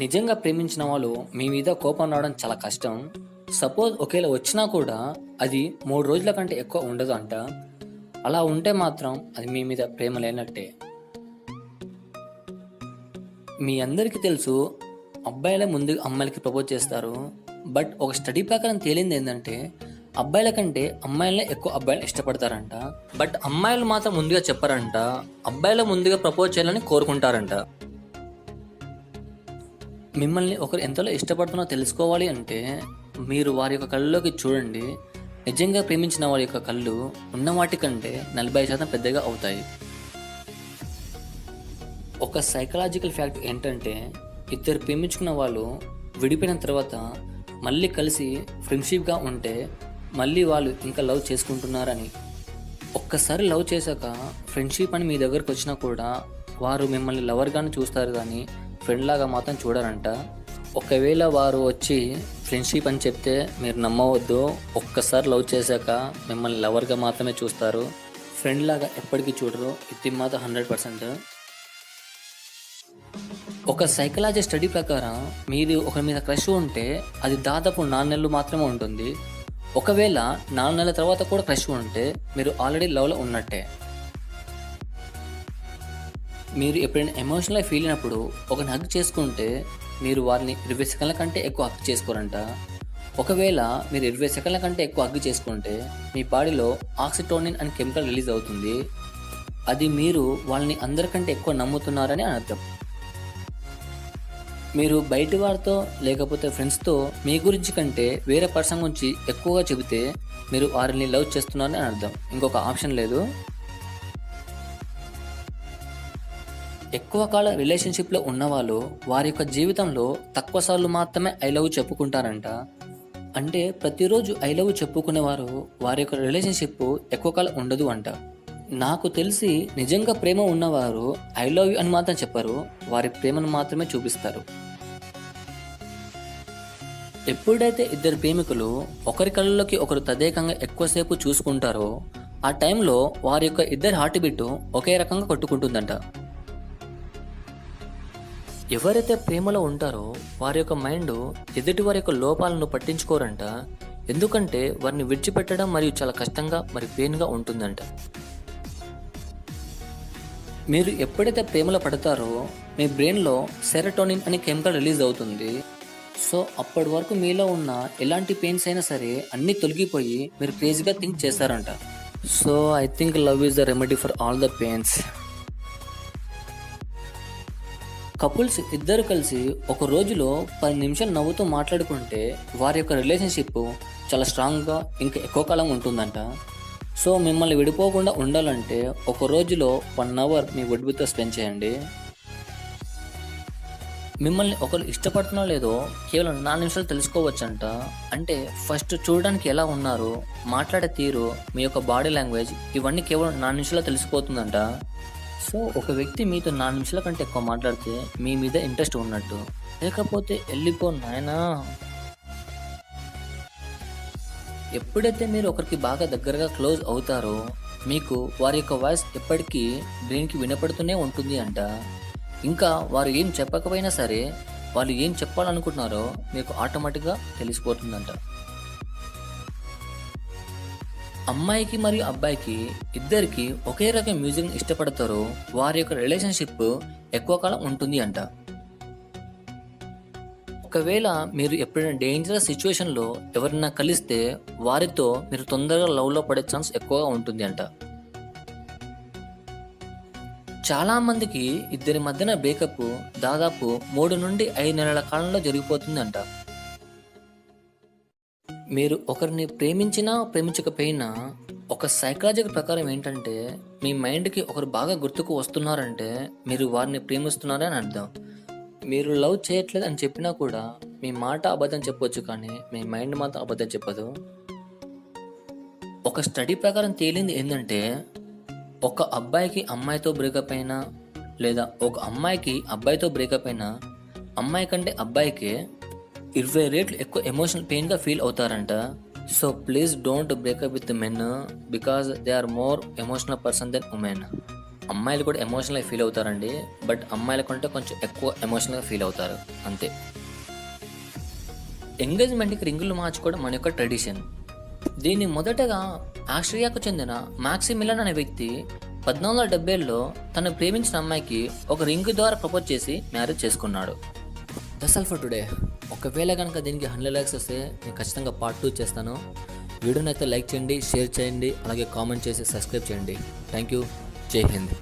నిజంగా ప్రేమించిన వాళ్ళు మీ మీద కోపం రావడం చాలా కష్టం. సపోజ్ ఒకేళ వచ్చినా కూడా అది 3 రోజుల కంటే ఎక్కువ ఉండదు అంట. అలా ఉంటే మాత్రం అది మీ మీద ప్రేమ లేనట్టే. మీ అందరికీ తెలుసు అబ్బాయిలే ముందు అమ్మాయిలకి ప్రపోజ్ చేస్తారు. బట్ ఒక స్టడీ ప్రకారం తేలింది ఏంటంటే అబ్బాయిల కంటే అమ్మాయిలనే ఎక్కువ అబ్బాయిలు ఇష్టపడతారంట. బట్ అమ్మాయిలు మాత్రం ముందుగా చెప్పారంట. అబ్బాయిలు ముందుగా ప్రపోజ్ చేయాలని కోరుకుంటారంట. మిమ్మల్ని ఒకరు ఎంతలో ఇష్టపడుతున్నా తెలుసుకోవాలి అంటే మీరు వారి యొక్క కళ్ళలోకి చూడండి. నిజంగా ప్రేమించిన వారి యొక్క కళ్ళు ఉన్న వాటి కంటే 40% పెద్దగా అవుతాయి. ఒక సైకలాజికల్ ఫ్యాక్ట్ ఏంటంటే ఇద్దరు ప్రేమించుకున్న వాళ్ళు విడిపోయిన తర్వాత మళ్ళీ కలిసి ఫ్రెండ్షిప్గా ఉంటే మళ్ళీ వాళ్ళు ఇంకా లవ్ చేసుకుంటున్నారని. ఒక్కసారి లవ్ చేశాక ఫ్రెండ్షిప్ అని మీ దగ్గరకు వచ్చినా కూడా వారు మిమ్మల్ని లవర్గానే చూస్తారు కానీ ఫ్రెండ్ లాగా మాత్రం చూడరంట. ఒకవేళ వారు వచ్చి ఫ్రెండ్షిప్ అని చెప్తే మీరు నమ్మవద్దు. ఒక్కసారి లవ్ చేశాక మిమ్మల్ని లవర్గా మాత్రమే చూస్తారు, ఫ్రెండ్ లాగా ఎప్పటికీ చూడరు. ఇది మాత్రం 100%. ఒక సైకలాజీ స్టడీ ప్రకారం మీరు ఒకరి మీద క్రష్ ఉంటే అది దాదాపు 4 నెలలు మాత్రమే ఉంటుంది. ఒకవేళ 4 నెలల తర్వాత కూడా క్రష్ ఉంటే మీరు ఆల్రెడీ లవ్లో ఉన్నట్టే. మీరు ఎప్పుడైనా ఎమోషనల్గా ఫీల్ అయినప్పుడు ఒకరిని హగ్ చేసుకుంటే మీరు వారిని 20 సెకండ్ల కంటే ఎక్కువ హగ్ చేసుకోరంట. ఒకవేళ మీరు 20 సెకండ్ల కంటే ఎక్కువ హగ్ చేసుకుంటే మీ బాడీలో ఆక్సిటోనిన్ అనే కెమికల్ రిలీజ్ అవుతుంది. అది మీరు వాళ్ళని అందరికంటే ఎక్కువ నమ్ముతున్నారని అర్థం. మీరు బయటి వారితో లేకపోతే ఫ్రెండ్స్తో మీ గురించి కంటే వేరే పర్సన్ గురించి ఎక్కువగా చెబితే మీరు వారిని లవ్ చేస్తున్నారని అర్థం. ఇంకొక ఆప్షన్ లేదు. ఎక్కువ కాలం రిలేషన్షిప్లో ఉన్నవాళ్ళు వారి యొక్క జీవితంలో తక్కువ సార్లు మాత్రమే ఐ లవ్ చెప్పుకుంటారంట. అంటే ప్రతిరోజు ఐ లవ్ చెప్పుకునేవారు వారి యొక్క రిలేషన్షిప్ ఎక్కువ కాలం ఉండదు అంట. నాకు తెలిసి నిజంగా ప్రేమ ఉన్నవారు ఐ లవ్ యూ అని మాత్రం చెప్పరు, వారి ప్రేమను మాత్రమే చూపిస్తారు. ఎప్పుడైతే ఇద్దరు ప్రేమికులు ఒకరి కళ్ళలోకి ఒకరు తదేకంగా ఎక్కువసేపు చూసుకుంటారో ఆ టైంలో వారి యొక్క ఇద్దరి హార్ట్ బీట్ ఒకే రకంగా కొట్టుకుంటుందంట. ఎవరైతే ప్రేమలో ఉంటారో వారి యొక్క మైండ్ ఎదుటి వారి యొక్క లోపాలను పట్టించుకోరంట. ఎందుకంటే వారిని విడిచిపెట్టడం మరియు చాలా కష్టంగా మరి పెయిన్గా ఉంటుందంట. మీరు ఎప్పుడైతే ప్రేమలో పడతారో మీ బ్రెయిన్లో సెరటోనిన్ అనే కెమికల్ రిలీజ్ అవుతుంది. సో అప్పటి వరకు మీలో ఉన్న ఎలాంటి పెయిన్స్ అయినా సరే అన్నీ తొలగిపోయి మీరు క్రేజీగా థింక్ చేస్తారంట. So I think love is the remedy for all the pains. Couples ఇద్దరు కలిసి ఒక రోజులో 10 నిమిషాలు నవ్వుతూ మాట్లాడుకుంటే వారి యొక్క రిలేషన్షిప్ చాలా స్ట్రాంగ్గా ఇంకా ఎక్కువ కాలం ఉంటుందంట. సో మిమ్మల్ని విడిపోకుండా ఉండాలంటే ఒక రోజులో 1 అవర్ మీ వుడ్బితో స్పెండ్ చేయండి. మిమ్మల్ని ఒకరు ఇష్టపడుతున్నా లేదో కేవలం 4 నిమిషాలు తెలుసుకోవచ్చంట. అంటే ఫస్ట్ చూడడానికి ఎలా ఉన్నారు, మాట్లాడే తీరు, మీ యొక్క బాడీ లాంగ్వేజ్ ఇవన్నీ కేవలం 4 నిమిషాలు తెలిసిపోతుందంట. సో ఒక వ్యక్తి మీతో 4 నిమిషాల కంటే ఎక్కువ మాట్లాడితే మీ మీద ఇంట్రెస్ట్ ఉన్నట్టు, లేకపోతే వెళ్ళిపో నాయనా. ఎప్పుడైతే మీరు ఒకరికి బాగా దగ్గరగా క్లోజ్ అవుతారో మీకు వారి యొక్క వాయిస్ ఎప్పటికీ బ్రెయిన్కి వినపడుతూనే ఉంటుంది అంట. ఇంకా వారు ఏం చెప్పకపోయినా సరే వాళ్ళు ఏం చెప్పాలనుకుంటున్నారో మీకు ఆటోమేటిక్గా తెలిసిపోతుందంట. అమ్మాయికి మరియు అబ్బాయికి ఇద్దరికి ఒకే రకం మ్యూజిక్ ఇష్టపడతారో వారి యొక్క రిలేషన్షిప్ ఎక్కువ కాలం ఉంటుంది అంట. ఒకవేళ మీరు ఎప్పుడైనా డేంజరస్ సిచ్యువేషన్లో ఎవరైనా కలిస్తే వారితో మీరు తొందరగా లవ్లో పడే ఛాన్స్ ఎక్కువగా ఉంటుంది అంట. చాలా మందికి ఇద్దరి మధ్యన బ్రేకప్ దాదాపు 3 నుండి 5 నెలల కాలంలో జరిగిపోతుందంట. మీరు ఒకరిని ప్రేమించినా ప్రేమించకపోయినా ఒక సైకలాజికల్ ప్రకారం ఏంటంటే మీ మైండ్కి ఒకరు బాగా గుర్తుకు వస్తున్నారంటే మీరు వారిని ప్రేమిస్తున్నారని అర్థం. మీరు లవ్ చేయట్లేదు అని చెప్పినా కూడా మీ మాట అబద్ధం చెప్పొచ్చు కానీ మీ మైండ్ మాత్రం అబద్ధం చెప్పదు. ఒక స్టడీ ప్రకారం తేలింది ఏంటంటే ఒక అబ్బాయికి అమ్మాయితో బ్రేకప్ అయినా లేదా ఒక అమ్మాయికి అబ్బాయితో బ్రేకప్ అయినా అమ్మాయి కంటే అబ్బాయికే 20 రెట్లు ఎక్కువ ఎమోషనల్ పెయిన్గా ఫీల్ అవుతారంట. So please don't breakup with men because they are more emotional person then women. అమ్మాయిలు కూడా ఎమోషనల్గా ఫీల్ అవుతారండి, బట్ అమ్మాయిల కంటే కొంచెం ఎక్కువ ఎమోషనల్గా ఫీల్ అవుతారు అంతే. ఎంగేజ్మెంట్కి రింగులు మార్చుకోవడం మన యొక్క ట్రెడిషన్. దీన్ని మొదటగా ఆస్ట్రియాకు చెందిన మాక్సిమిలన్ అనే వ్యక్తి 1470లో తను ప్రేమించిన అమ్మాయికి ఒక రింగ్ ద్వారా ప్రపోజ్ చేసి మ్యారేజ్ చేసుకున్నాడు. That's all for today. ఒకవేళ కనుక దీనికి 100 లైక్స్ వస్తే నేను ఖచ్చితంగా పార్ట్ 2 చేస్తాను. వీడియోని అయితే లైక్ చేయండి, షేర్ చేయండి, అలాగే కామెంట్ చేసి సబ్స్క్రైబ్ చేయండి. Thank you. జై హింద్.